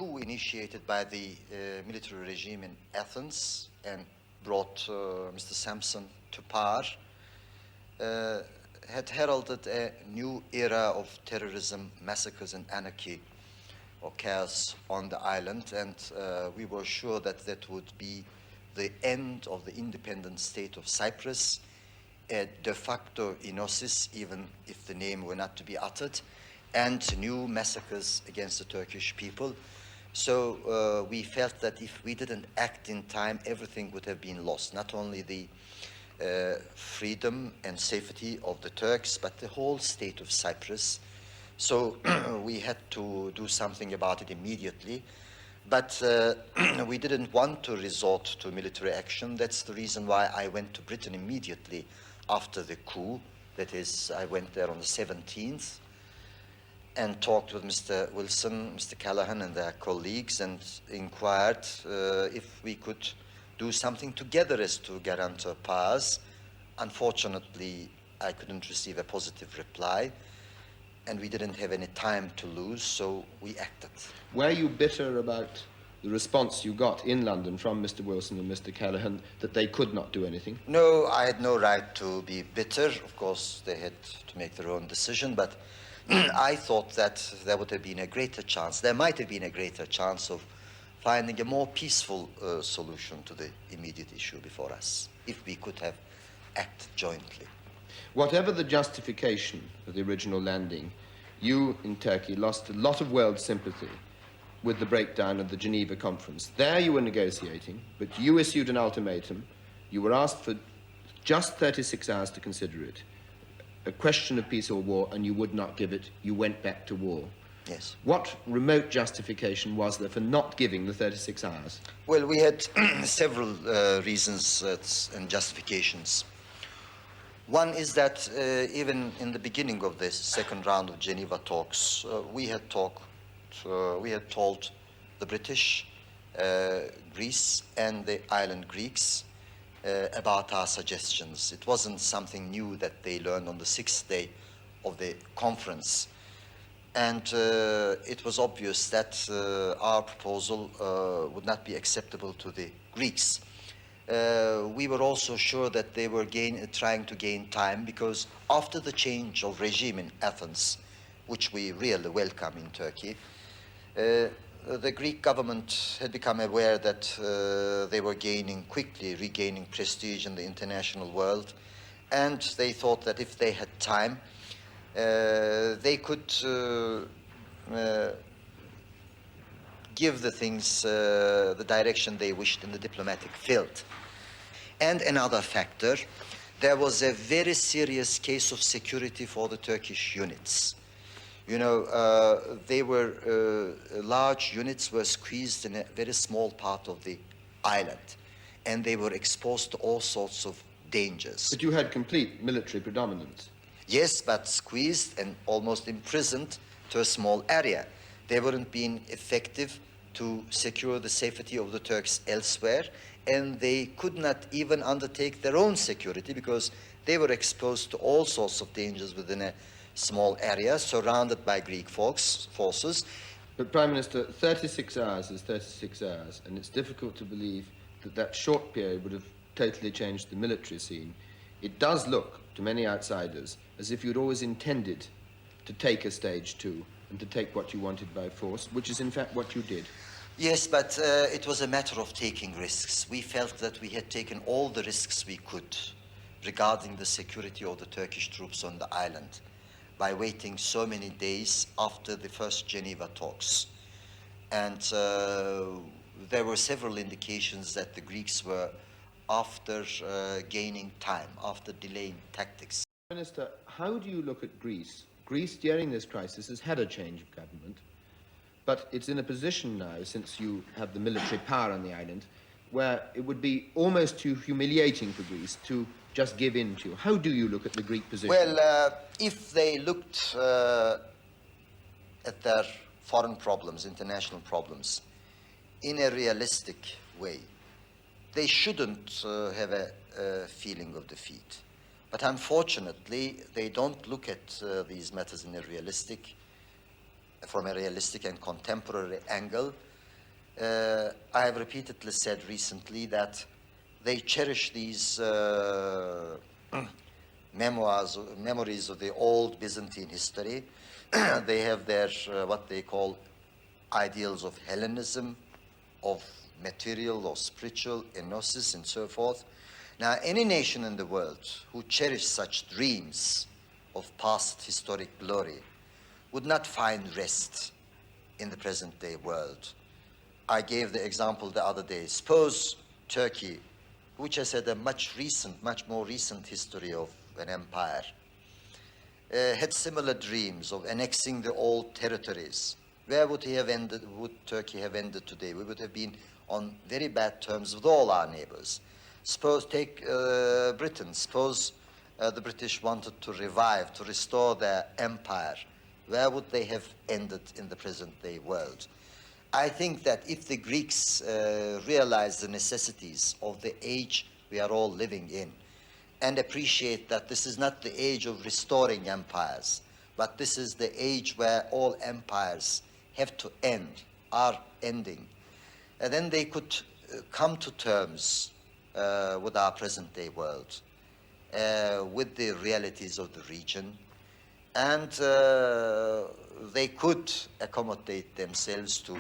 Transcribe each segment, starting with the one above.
coup initiated by the military regime in Athens and brought Mr. Sampson to power had heralded a new era of terrorism, massacres, and anarchy or chaos on the island, and we were sure that that would be the end of the independent state of Cyprus, a de facto enosis, even if the name were not to be uttered, and new massacres against the Turkish people. So we felt that if we didn't act in time, everything would have been lost, not only the freedom and safety of the Turks, but the whole state of Cyprus. So we had to do something about it immediately. But we didn't want to resort to military action. That's the reason why I went to Britain immediately after the coup. That is, I went there on the 17th and talked with Mr. Wilson, Mr. Callaghan, and their colleagues, and inquired if we could do something together as to guarantor powers. Unfortunately, I couldn't receive a positive reply, and we didn't have any time to lose, so we acted. Were you bitter about the response you got in London from Mr. Wilson and Mr. Callaghan that they could not do anything? No, I had no right to be bitter. Of course, they had to make their own decision, but I thought that there would have been a greater chance, there might have been a greater chance of finding a more peaceful solution to the immediate issue before us, if we could have acted jointly. Whatever the justification of the original landing, you in Turkey lost a lot of world sympathy with the breakdown of the Geneva Conference. There you were negotiating, but you issued an ultimatum. You were asked for just 36 hours to consider it, a question of peace or war, and you would not give it. You went back to war. Yes. What remote justification was there for not giving the 36 hours? Well, we had several reasons and justifications. One is that even in the beginning of this second round of Geneva talks, we had told the British, Greece, and the island Greeks about our suggestions. It wasn't something new that they learned on the sixth day of the conference. And it was obvious that our proposal would not be acceptable to the Greeks. We were also sure that they were trying to gain time, because after the change of regime in Athens, which we really welcome in Turkey, the Greek government had become aware that they were quickly regaining prestige in the international world, and they thought that if they had time, they could give the things the direction they wished in the diplomatic field. And another factor, there was a very serious case of security for the Turkish units. You know, large units were squeezed in a very small part of the island, and they were exposed to all sorts of dangers. But you had complete military predominance. Yes, but squeezed and almost imprisoned to a small area. They weren't being effective to secure the safety of the Turks elsewhere, and they could not even undertake their own security because they were exposed to all sorts of dangers within a small area, surrounded by Greek forces. But, Prime Minister, 36 hours is 36 hours, and it's difficult to believe that that short period would have totally changed the military scene. It does look, to many outsiders, as if you'd always intended to take a stage two and to take what you wanted by force, which is in fact what you did. Yes, but it was a matter of taking risks. We felt that we had taken all the risks we could regarding the security of the Turkish troops on the island by waiting so many days after the first Geneva talks. And there were several indications that the Greeks were after gaining time, after delaying tactics. Minister, how do you look at Greece? Greece, during this crisis, has had a change of government, but it's in a position now, since you have the military power on the island, where it would be almost too humiliating for Greece to just give in to you. How do you look at the Greek position? Well, if they looked at their foreign problems, international problems, in a realistic way, they shouldn't have a feeling of defeat. But unfortunately, they don't look at these matters in from a realistic and contemporary angle. I have repeatedly said recently that they cherish these memories of the old Byzantine history. They have their what they call ideals of Hellenism, of material or spiritual enosis, and so forth. Now, any nation in the world who cherished such dreams of past historic glory would not find rest in the present-day world. I gave the example the other day. Suppose Turkey, which has had a much more recent history of an empire, had similar dreams of annexing the old territories. Where would Turkey have ended today? We would have been on very bad terms with all our neighbors. Suppose, take Britain. Suppose the British wanted to restore their empire. Where would they have ended in the present-day world? I think that if the Greeks realize the necessities of the age we are all living in, and appreciate that this is not the age of restoring empires, but this is the age where all empires have to end, are ending, then they could come to terms with our present-day world, with the realities of the region, and they could accommodate themselves to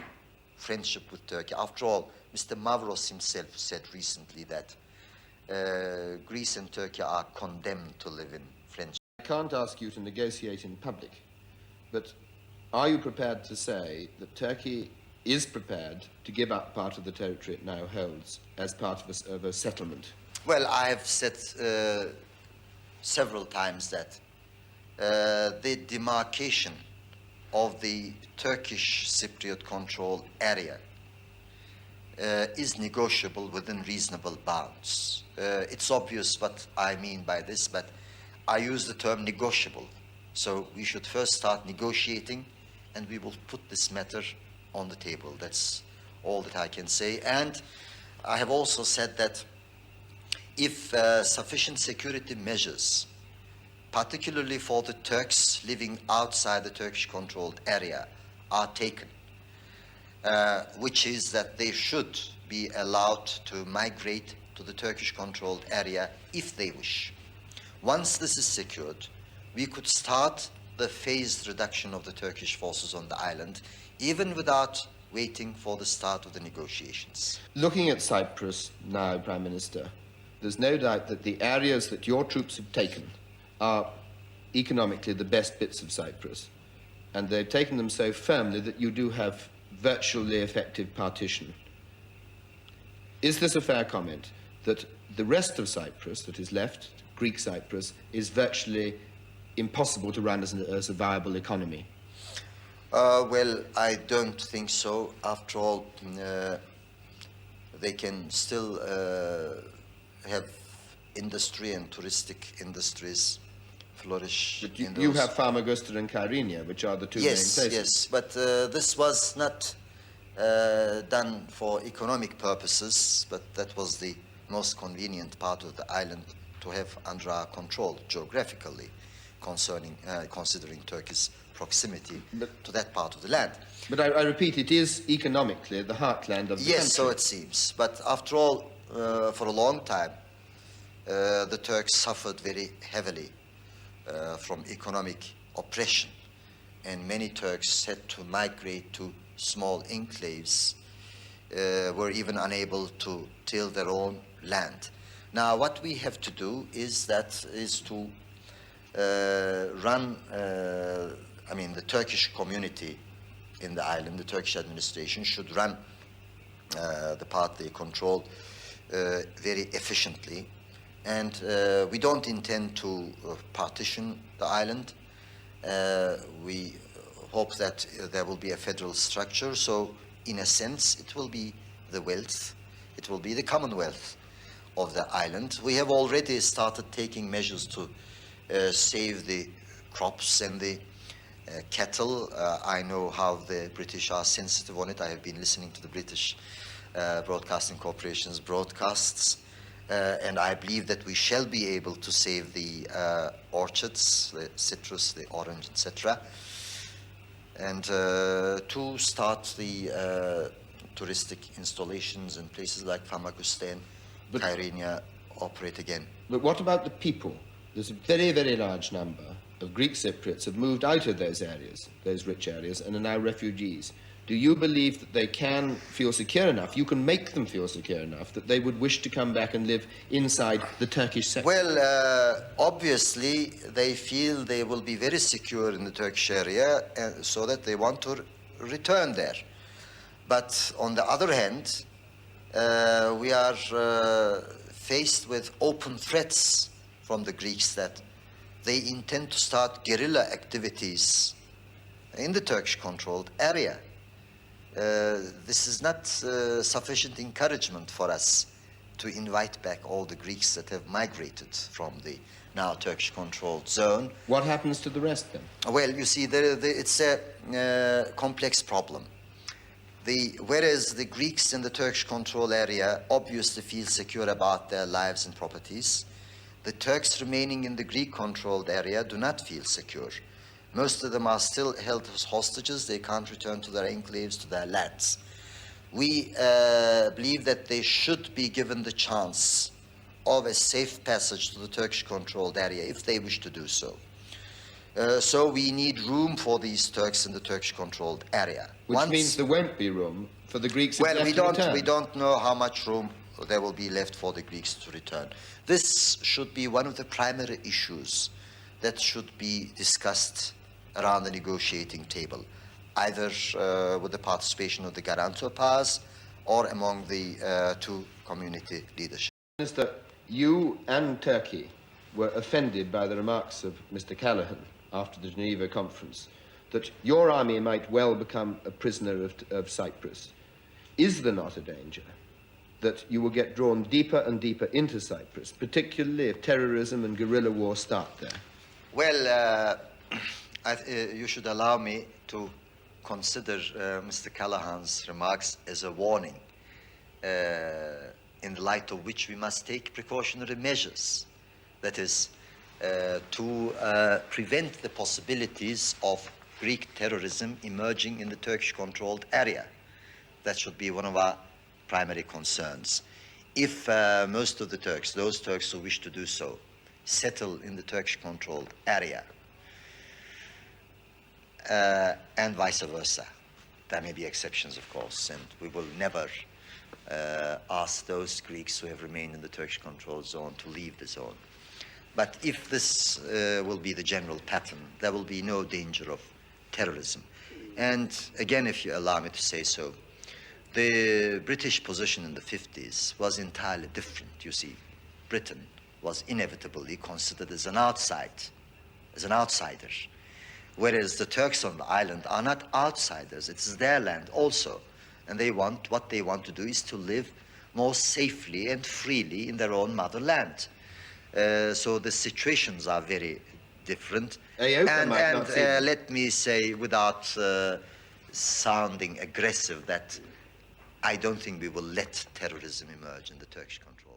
friendship with Turkey. After all, Mr. Mavros himself said recently that Greece and Turkey are condemned to live in friendship. I can't ask you to negotiate in public, but are you prepared to say that Turkey is prepared to give up part of the territory it now holds as part of a settlement? Well, I have said several times that the demarcation of the Turkish Cypriot control area is negotiable within reasonable bounds. It's obvious what I mean by this, but I use the term negotiable. So we should first start negotiating, and we will put this matter on the table. That's all that I can say. And I have also said that if sufficient security measures, particularly for the Turks living outside the Turkish-controlled area, are taken, which is that they should be allowed to migrate to the Turkish-controlled area if they wish. Once this is secured, we could start the phased reduction of the Turkish forces on the island, even without waiting for the start of the negotiations. Looking at Cyprus now, Prime Minister, there's no doubt that the areas that your troops have taken are economically the best bits of Cyprus, and they've taken them so firmly that you do have virtually effective partition. Is this a fair comment, that the rest of Cyprus that is left, Greek Cyprus, is virtually impossible to run as a viable economy? Well, I don't think so. After all, they can still have industry and touristic industries flourish. But you have Famagusta and Kyrenia, which are the two main places. Yes, but this was not done for economic purposes, but that was the most convenient part of the island to have under our control geographically, considering Turkey's proximity to that part of the land. But I repeat, it is economically the heartland of the country. Yes, so it seems. But after all, for a long time, the Turks suffered very heavily from economic oppression, and many Turks had to migrate to small enclaves, were even unable to till their own land. Now, what we have to do is to run, the Turkish community in the island, the Turkish administration should run the part they control very efficiently. And we don't intend to partition the island. We hope that there will be a federal structure. So, in a sense, it will be the wealth, it will be the commonwealth of the island. We have already started taking measures to save the crops and the cattle. I know how the British are sensitive on it. I have been listening to the British Broadcasting Corporation's broadcasts. And I believe that we shall be able to save the orchards, the citrus, the orange, etc., and to start the touristic installations in places like Famagusta and But- Kyrenia operate again. But what about the people? There's a very, very large number of Greek Cypriots have moved out of those areas, those rich areas, and are now refugees. Do you believe that they can feel secure enough, you can make them feel secure enough, that they would wish to come back and live inside the Turkish sector? Well, obviously, they feel they will be very secure in the Turkish area, so that they want to return there. But on the other hand, we are faced with open threats from the Greeks that they intend to start guerrilla activities in the Turkish-controlled area. This is not sufficient encouragement for us to invite back all the Greeks that have migrated from the now Turkish-controlled zone. What happens to the rest then? Well, you see, it's a complex problem. Whereas the Greeks in the Turkish-controlled area obviously feel secure about their lives and properties, the Turks remaining in the Greek-controlled area do not feel secure. Most of them are still held as hostages. They can't return to their enclaves, to their lands. We believe that they should be given the chance of a safe passage to the Turkish-controlled area if they wish to do so. So we need room for these Turks in the Turkish-controlled area. Which means there won't be room for the Greeks to Well, we return. don't know how much room there will be left for the Greeks to return. This should be one of the primary issues that should be discussed around the negotiating table, either with the participation of the guarantor powers or among the two community leadership. Minister, you and Turkey were offended by the remarks of Mr. Callaghan after the Geneva conference that your army might well become a prisoner of Cyprus. Is there not a danger that you will get drawn deeper and deeper into Cyprus, particularly if terrorism and guerrilla war start there? Well, you should allow me to consider Mr. Callaghan's remarks as a warning, in the light of which we must take precautionary measures. That is, to prevent the possibilities of Greek terrorism emerging in the Turkish-controlled area. That should be one of our primary concerns. If most of the Turks, those Turks who wish to do so, settle in the Turkish-controlled area, and vice versa, there may be exceptions, of course, and we will never ask those Greeks who have remained in the Turkish-controlled zone to leave the zone. But if this will be the general pattern, there will be no danger of terrorism. And again, if you allow me to say so, the British position in the 50s was entirely different. You see, Britain was inevitably considered as an outsider, whereas the Turks on the island are not outsiders. It's their land also, and what they want to do is to live more safely and freely in their own motherland. So the situations are very different. Let me say, without sounding aggressive, that I don't think we will let terrorism emerge in the Turkish control.